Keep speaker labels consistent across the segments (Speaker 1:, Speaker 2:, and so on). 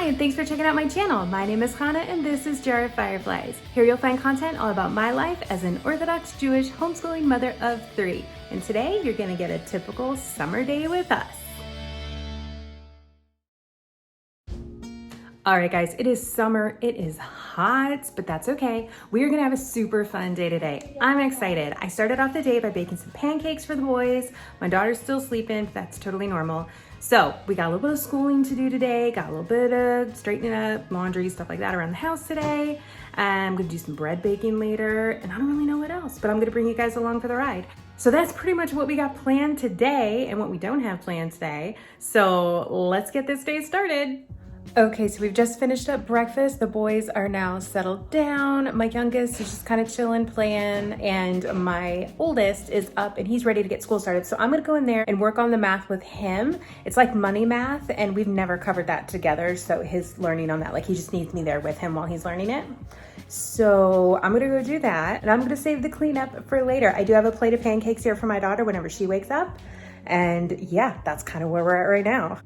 Speaker 1: and thanks for checking out my channel. My name is Hannah and this is Jar of Fireflies. Here you'll find content all about my life as an Orthodox Jewish homeschooling mother of 3. And today you're gonna get a typical summer day with us. All right guys, it is summer, it is hot, but that's okay. We are gonna have a super fun day today. I'm excited. I started off the day by baking some pancakes for the boys. My daughter's still sleeping, but that's totally normal. So we got a little bit of schooling to do today, got a little bit of straightening up, laundry, stuff like that around the house today. I'm gonna do some bread baking later, and I don't really know what else, but I'm gonna bring you guys along for the ride. So that's pretty much what we got planned today and what we don't have planned today. So let's get this day started. Okay, so we've just finished up breakfast. The boys are now settled down. My youngest is just kind of chilling, playing, and my oldest is up and he's ready to get school started. So I'm gonna go in there and work on the math with him. It's like money math, and we've never covered that together. So his learning on that, like he just needs me there with him while he's learning it. So I'm gonna go do that, and I'm gonna save the cleanup for later. I do have a plate of pancakes here for my daughter whenever she wakes up. And yeah, that's kind of where we're at right now.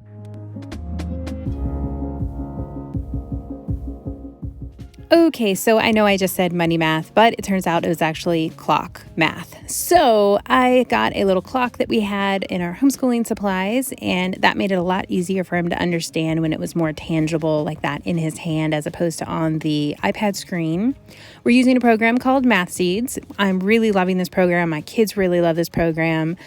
Speaker 2: Okay, so I know I just said money math, but it turns out it was actually clock math. So I got a little clock that we had in our homeschooling supplies, and that made it a lot easier for him to understand when it was more tangible like that in his hand as opposed to on the iPad screen. We're using a program called Math Seeds. I'm really loving this program. My kids really love this program,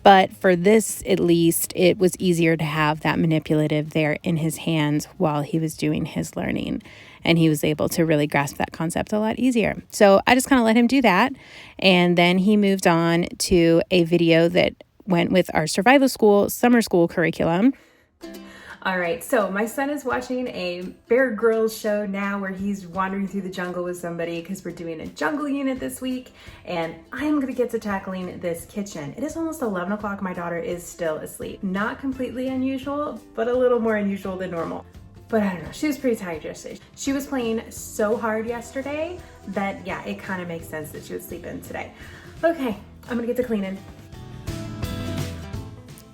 Speaker 2: but for this, at least, it was easier to have that manipulative there in his hands while he was doing his learning. And he was able to really grasp that concept a lot easier. So I just kind of let him do that. And then he moved on to a video that went with our survival school, summer school curriculum.
Speaker 1: All right, so my son is watching a Bear Grylls show now where he's wandering through the jungle with somebody because we're doing a jungle unit this week, and I'm gonna get to tackling this kitchen. It is almost 11 o'clock, my daughter is still asleep. Not completely unusual, but a little more unusual than normal. But I don't know, she was pretty tired yesterday. She was playing so hard yesterday that yeah, it kind of makes sense that she would sleep in today. Okay, I'm gonna get to cleaning.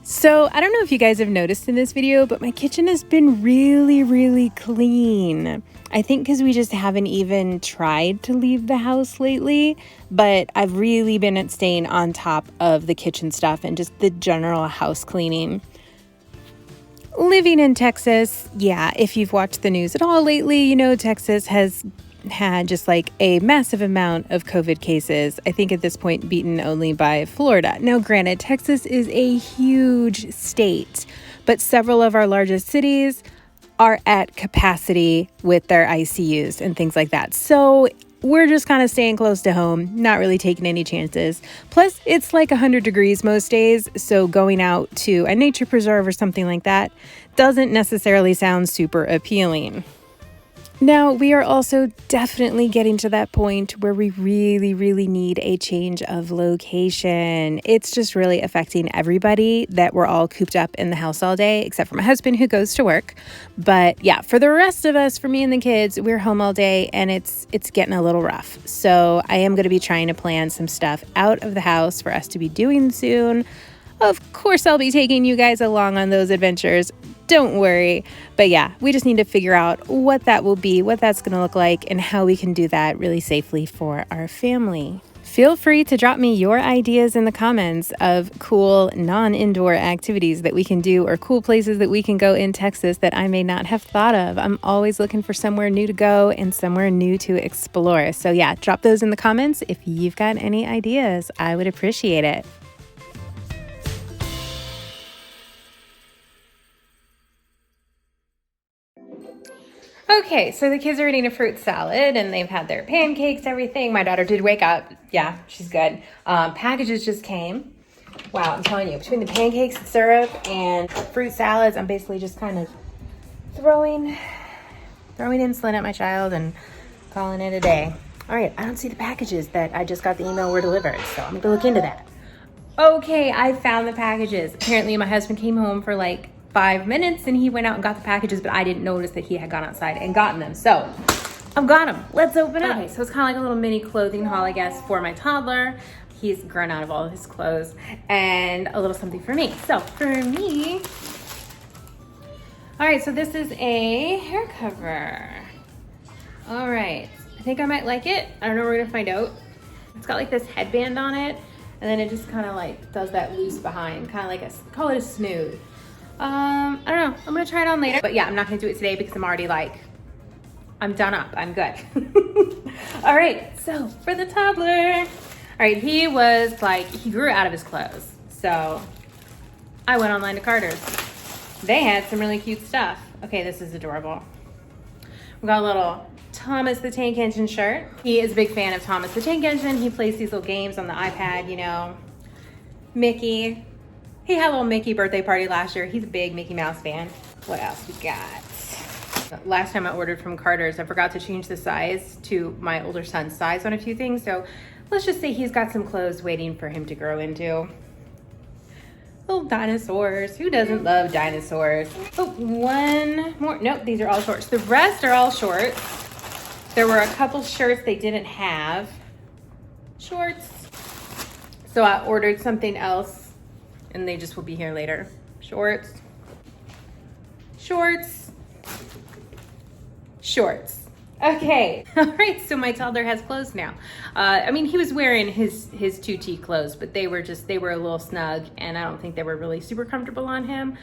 Speaker 2: So I don't know if you guys have noticed in this video, but my kitchen has been really clean. I think because we just haven't even tried to leave the house lately, but I've really been staying on top of the kitchen stuff and just the general house cleaning. Living in Texas, yeah, if you've watched the news at all lately, you know Texas has had just like a massive amount of COVID cases. I think at this point beaten only by Florida. Now, granted, Texas is a huge state, but several of our largest cities are at capacity with their ICUs and things like that. So we're just kind of staying close to home, not really taking any chances. Plus, it's like 100 degrees most days, so going out to a nature preserve or something like that doesn't necessarily sound super appealing. Now, we are also definitely getting to that point where we really need a change of location. It's just really affecting everybody that we're all cooped up in the house all day, except for my husband who goes to work. But yeah, for the rest of us, for me and the kids, we're home all day and it's getting a little rough. So I am going to be trying to plan some stuff out of the house for us to be doing soon. Of course, I'll be taking you guys along on those adventures. Don't worry. But yeah, we just need to figure out what that will be, what that's going to look like, and how we can do that really safely for our family. Feel free to drop me your ideas in the comments of cool non-indoor activities that we can do or cool places that we can go in Texas that I may not have thought of. I'm always looking for somewhere new to go and somewhere new to explore. So yeah, drop those in the comments if you've got any ideas. I would appreciate it. Okay, so the kids are eating a fruit salad and they've had their pancakes, everything. My daughter did wake up. Yeah, she's good. Packages just came. Wow, I'm telling you, between the pancakes, the syrup, and fruit salads, I'm basically just kind of throwing insulin at my child and calling it a day. All right, I don't see the packages that I just got the email were delivered, so I'm gonna look into that. Okay, I found the packages. Apparently my husband came home for like 5 minutes and he went out and got the packages, but I didn't notice that he had gone outside and gotten them. So I've got them. Let's open up. Okay, so it's kind of like a little mini clothing haul, I guess, for my toddler. He's grown out of all of his clothes, and a little something for me. So for me,
Speaker 1: All right, so this is a hair cover. All right, I think I might like it. I don't know, we're gonna find out. It's got like this headband on it, and then it just kind of like does that loose behind, kind of like call it a snood. I don't know, I'm gonna try it on later. But yeah, I'm not gonna do it today because I'm already like, I'm done up, I'm good. All right, so for the toddler. All right, he was like, he grew out of his clothes. So I went online to Carter's. They had some really cute stuff. Okay, this is adorable. We got a little Thomas the Tank Engine shirt. He is a big fan of Thomas the Tank Engine. He plays these little games on the iPad, you know. Mickey. He had a little Mickey birthday party last year. He's a big Mickey Mouse fan. What else we got? Last time I ordered from Carter's, I forgot to change the size to my older son's size on a few things. So let's just say he's got some clothes waiting for him to grow into. Little dinosaurs. Who doesn't love dinosaurs? Oh, one more. Nope, these are all shorts. The rest are all shorts. There were a couple shirts they didn't have. Shorts. So I ordered something else and they just will be here later. Shorts. Shorts. Shorts. Okay, all right, so my toddler has clothes now. I mean, he was wearing his 2T clothes, but they were a little snug, and I don't think they were really super comfortable on him.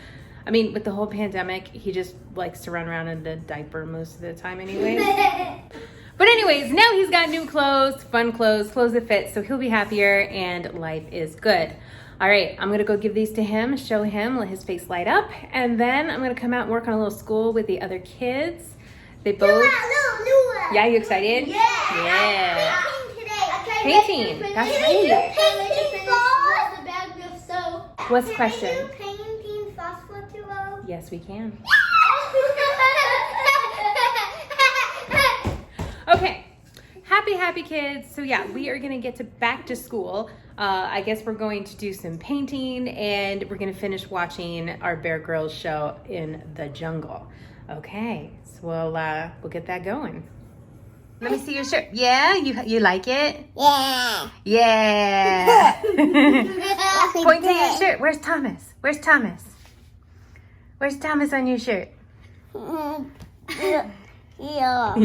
Speaker 1: I mean, with the whole pandemic, he just likes to run around in a diaper most of the time anyways. But anyways, now he's got new clothes, fun clothes that fit, so he'll be happier, and life is good. All right, I'm gonna go give these to him, show him, let his face light up, and then I'm gonna come out and work on a little school with the other kids. They both. Yeah, you excited? Yeah. Painting. That's right. What's the question?
Speaker 3: Painting sauce.
Speaker 1: Yes, we can. Okay. Happy kids. So yeah, we are gonna get back to school. I guess we're going to do some painting and we're gonna finish watching our Bear Grylls show in the jungle. Okay, so we'll get that going. Let me see your shirt. Yeah, you like it?
Speaker 3: Yeah.
Speaker 1: Yeah. Point to your shirt. Where's Thomas? Where's Thomas? Where's Thomas on your shirt?
Speaker 3: Yeah.
Speaker 1: Yeah.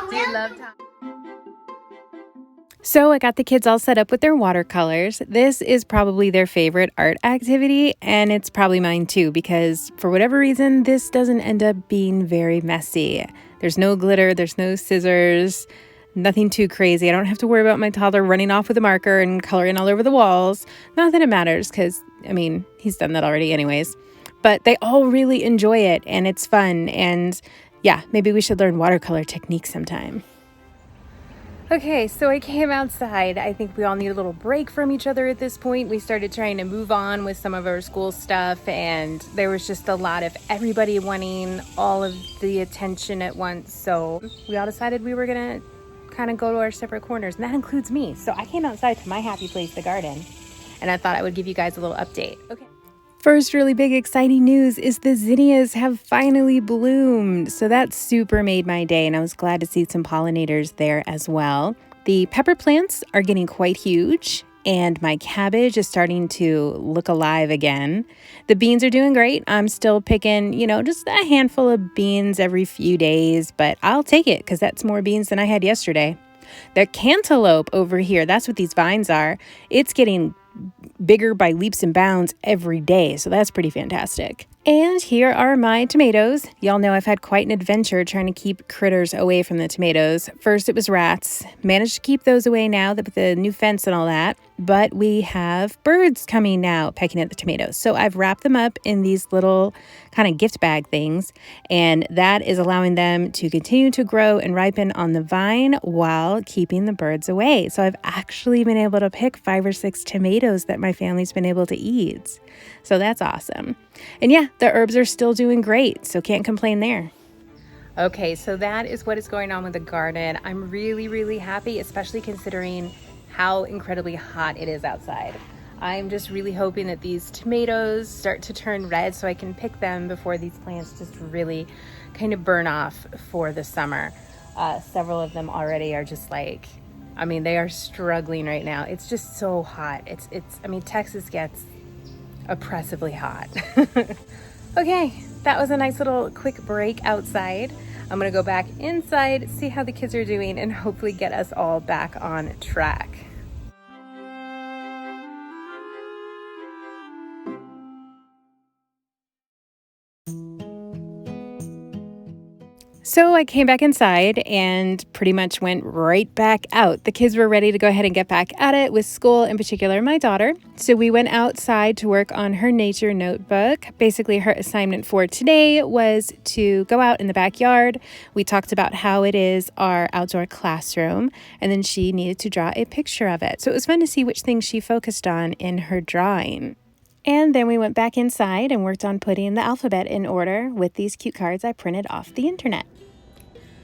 Speaker 1: Do you love Thomas?
Speaker 2: So I got the kids all set up with their watercolors. This is probably their favorite art activity, and it's probably mine too, because for whatever reason, this doesn't end up being very messy. There's no glitter, there's no scissors, nothing too crazy. I don't have to worry about my toddler running off with a marker and coloring all over the walls. Not that it matters, because, I mean, he's done that already anyways. But they all really enjoy it, and it's fun, and yeah, maybe we should learn watercolor techniques sometime. Okay, so I came outside. I think we all need a little break from each other at this point. We started trying to move on with some of our school stuff, and there was just a lot of everybody wanting all of the attention at once. So we all decided we were gonna kind of go to our separate corners, and that includes me. So I came outside to my happy place, the garden, and I thought I would give you guys a little update. Okay. First really big exciting news is the zinnias have finally bloomed. So that super made my day, and I was glad to see some pollinators there as well. The pepper plants are getting quite huge, and my cabbage is starting to look alive again. The beans are doing great. I'm still picking, just a handful of beans every few days, but I'll take it because that's more beans than I had yesterday. The cantaloupe over here, that's what these vines are. It's getting bigger by leaps and bounds every day, so that's pretty fantastic. And here are my tomatoes. Y'all know I've had quite an adventure trying to keep critters away from the tomatoes. First it was rats. Managed to keep those away now with the new fence and all that. But we have birds coming now pecking at the tomatoes. So I've wrapped them up in these little kind of gift bag things, and that is allowing them to continue to grow and ripen on the vine while keeping the birds away. So I've actually been able to pick 5 or 6 tomatoes that my family's been able to eat. So that's awesome. And yeah, the herbs are still doing great, so can't complain there. Okay, so that is what is going on with the garden. I'm really happy, especially considering how incredibly hot it is outside. I'm just really hoping that these tomatoes start to turn red so I can pick them before these plants just really kind of burn off for the summer. Several of them already are just like, they are struggling right now. It's just so hot. Texas gets oppressively hot.
Speaker 1: Okay, that was a nice little quick break outside. I'm gonna go back inside, see how the kids are doing, and hopefully get us all back on track. So I came back inside and pretty much went right back out. The kids were ready to go ahead and get back at it with school, in particular my daughter. So we went outside to work on her nature notebook. Basically, her assignment for today was to go out in the backyard. We talked about how it is our outdoor classroom, and then she needed to draw a picture of it. So it was fun to see which things she focused on in her drawing. And then we went back inside and worked on putting the alphabet in order with these cute cards I printed off the internet.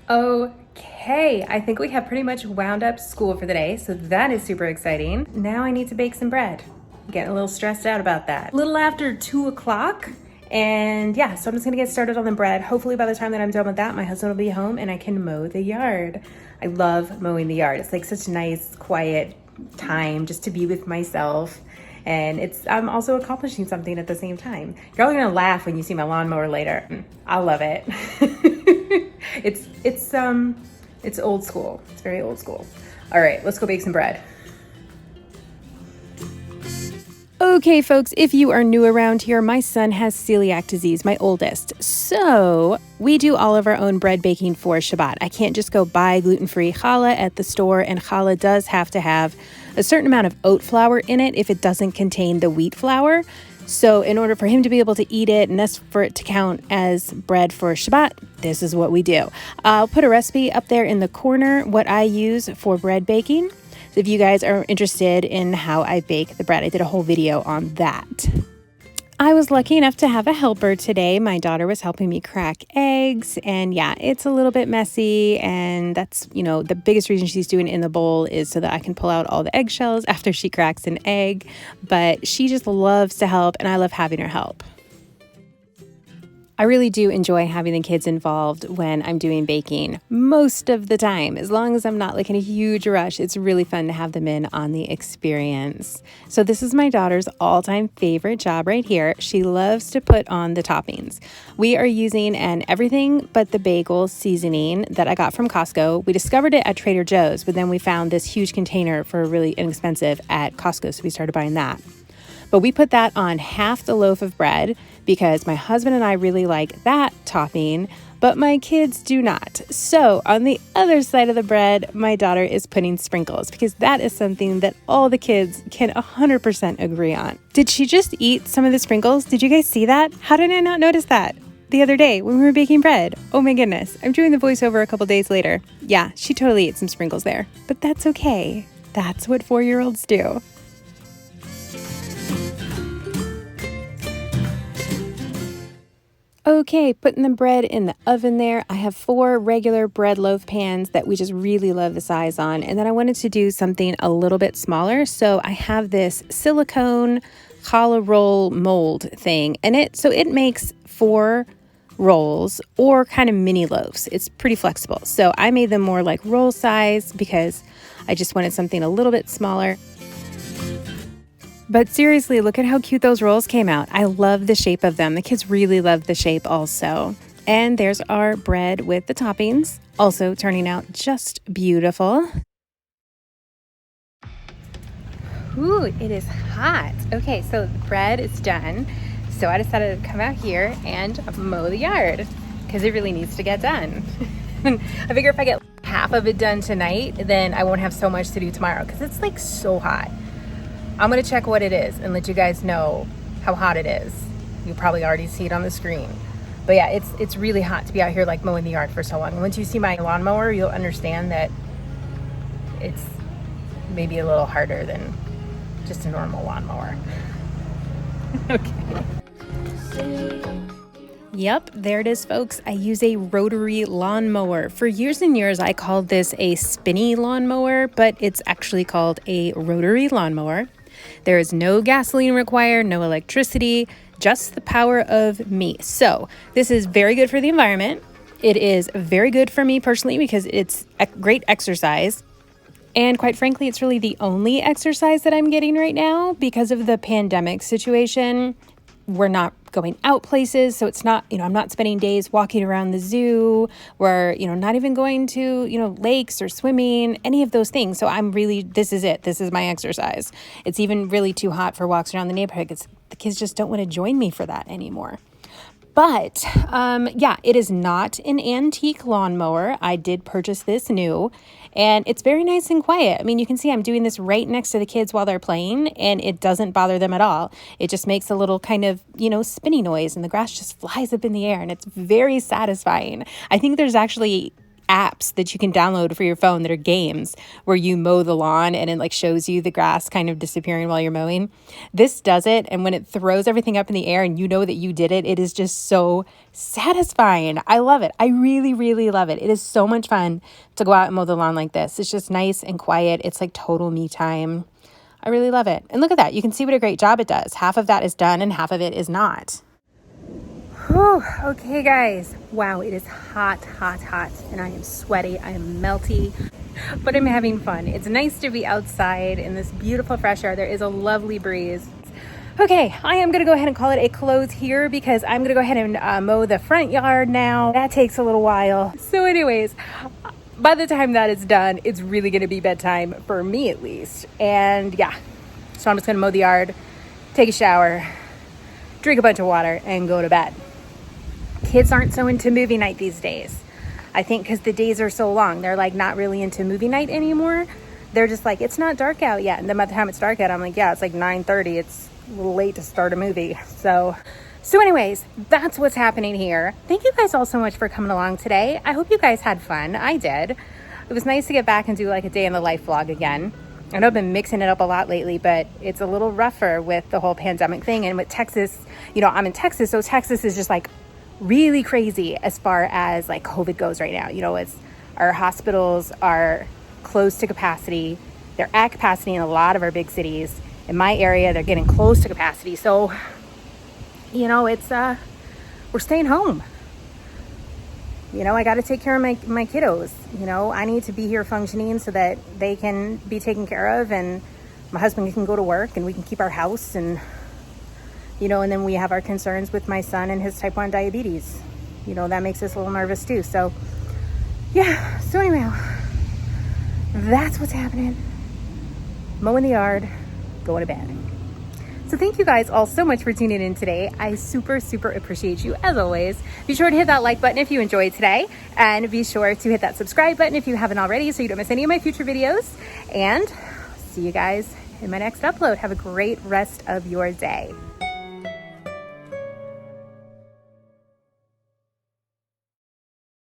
Speaker 1: Okay, I think we have pretty much wound up school for the day, so that is super exciting. Now I need to bake some bread. I'm getting a little stressed out about that. A little after 2 o'clock, and yeah, so I'm just gonna get started on the bread. Hopefully by the time that I'm done with that, my husband will be home and I can mow the yard. I love mowing the yard. It's like such a nice, quiet time just to be with myself. And I'm also accomplishing something at the same time. You're all gonna laugh when you see my lawnmower later. I love it. It's old school. It's very old school. All right, let's go bake some bread. Okay, folks, if you are new around here, my son has celiac disease, my oldest. So we do all of our own bread baking for Shabbat. I can't just go buy gluten-free challah at the store, and challah does have to have a certain amount of oat flour in it if it doesn't contain the wheat flour. So in order for him to be able to eat it and thus for it to count as bread for Shabbat, this is what we do. I'll put a recipe up there in the corner, what I use for bread baking. So if you guys are interested in how I bake the bread, I did a whole video on that. I was lucky enough to have a helper today. My daughter was helping me crack eggs, and yeah, it's a little bit messy, and that's, the biggest reason she's doing it in the bowl is so that I can pull out all the eggshells after she cracks an egg, but she just loves to help, and I love having her help. I really do enjoy having the kids involved when I'm doing baking most of the time. As long as I'm not like in a huge rush, it's really fun to have them in on the experience. So this is my daughter's all-time favorite job right here. She loves to put on the toppings. We are using an everything but the bagel seasoning that I got from Costco. We discovered it at Trader Joe's, but then we found this huge container for really inexpensive at Costco, so we started buying that. But we put that on half the loaf of bread because my husband and I really like that topping, but my kids do not. So on the other side of the bread, my daughter is putting sprinkles because that is something that all the kids can 100% agree on. Did she just eat some of the sprinkles? Did you guys see that? How did I not notice that the other day when we were baking bread? Oh my goodness. I'm doing the voiceover a couple days later. Yeah, she totally ate some sprinkles there, but that's okay. That's what 4-year-olds do. Okay, putting the bread in the oven there. I have 4 regular bread loaf pans that we just really love the size on. And then I wanted to do something a little bit smaller. So I have this silicone challah roll mold thing. And it makes 4 rolls or kind of mini loaves. It's pretty flexible. So I made them more like roll size because I just wanted something a little bit smaller. But seriously, look at how cute those rolls came out. I love the shape of them. The kids really love the shape also. And there's our bread with the toppings, also turning out just beautiful. Ooh, it is hot. Okay, so the bread is done. So I decided to come out here and mow the yard because it really needs to get done. I figure if I get half of it done tonight, then I won't have so much to do tomorrow because it's like so hot. I'm gonna check what it is and let you guys know how hot it is. You probably already see it on the screen. But yeah, it's really hot to be out here like mowing the yard for so long. Once you see my lawnmower, you'll understand that it's maybe a little harder than just a normal lawnmower. Okay. Yep, there it is, folks. I use a rotary lawnmower. For years and years, I called this a spinny lawnmower, but it's actually called a rotary lawnmower. There is no gasoline required, no electricity, just the power of me. So this is very good for the environment. It is very good for me personally because it's a great exercise. And quite frankly, it's really the only exercise that I'm getting right now because of the pandemic situation. We're not
Speaker 2: going out places. So it's not, I'm not spending days walking around the zoo or, not even going to, lakes or swimming, any of those things. So this is it. This is my exercise. It's even really too hot for walks around the neighborhood because the kids just don't want to join me for that anymore. But yeah, it is not an antique lawnmower. I did purchase this new, and it's very nice and quiet. I mean, you can see I'm doing this right next to the kids while they're playing, and it doesn't bother them at all. It just makes a little kind of, spinny noise, and the grass just flies up in the air, and it's very satisfying. I think there's actually apps that you can download for your phone that are games where you mow the lawn and it like shows you the grass kind of disappearing while you're mowing. This does it, and when it throws everything up in the air and you know that you did it, it is just so satisfying. I love it. I really, really love it. It is so much fun to go out and mow the lawn like this. It's just nice and quiet. It's like total me time. I really love it. And look at that. You can see what a great job it does. Half of that is done and half of it is not.
Speaker 1: Whew, okay guys, wow, it is hot, hot, hot, and I am sweaty, I am melty, but I'm having fun. It's nice to be outside in this beautiful fresh air. There is a lovely breeze. Okay, I am gonna go ahead and call it a close here because I'm gonna go ahead and mow the front yard now. That takes a little while. So anyways, by the time that is done, it's really gonna be bedtime for me at least. And yeah, so I'm just gonna mow the yard, take a shower, drink a bunch of water, and go to bed. Kids aren't so into movie night these days. I think because the days are so long, they're like not really into movie night anymore. They're just like, it's not dark out yet. And then by the time it's dark out, I'm like, yeah, it's like 9:30. It's a little late to start a movie. So anyways, that's what's happening here. Thank you guys all so much for coming along today. I hope you guys had fun. I did. It was nice to get back and do like a day in the life vlog again. I know I've been mixing it up a lot lately, but it's a little rougher with the whole pandemic thing. And with Texas, I'm in Texas, so Texas is just like really crazy as far as like COVID goes right now. It's our hospitals are close to capacity. They're at capacity in a lot of our big cities. In my area, they're getting close to capacity. So, it's we're staying home. I got to take care of my kiddos. I need to be here functioning so that they can be taken care of and my husband can go to work and we can keep our house and then we have our concerns with my son and his type 1 diabetes. That makes us a little nervous too. So yeah, so anyway, that's what's happening. Mowing the yard, going to bed. So thank you guys all so much for tuning in today. I super, super appreciate you as always. Be sure to hit that like button if you enjoyed today, and be sure to hit that subscribe button if you haven't already so you don't miss any of my future videos. And see you guys in my next upload. Have a great rest of your day.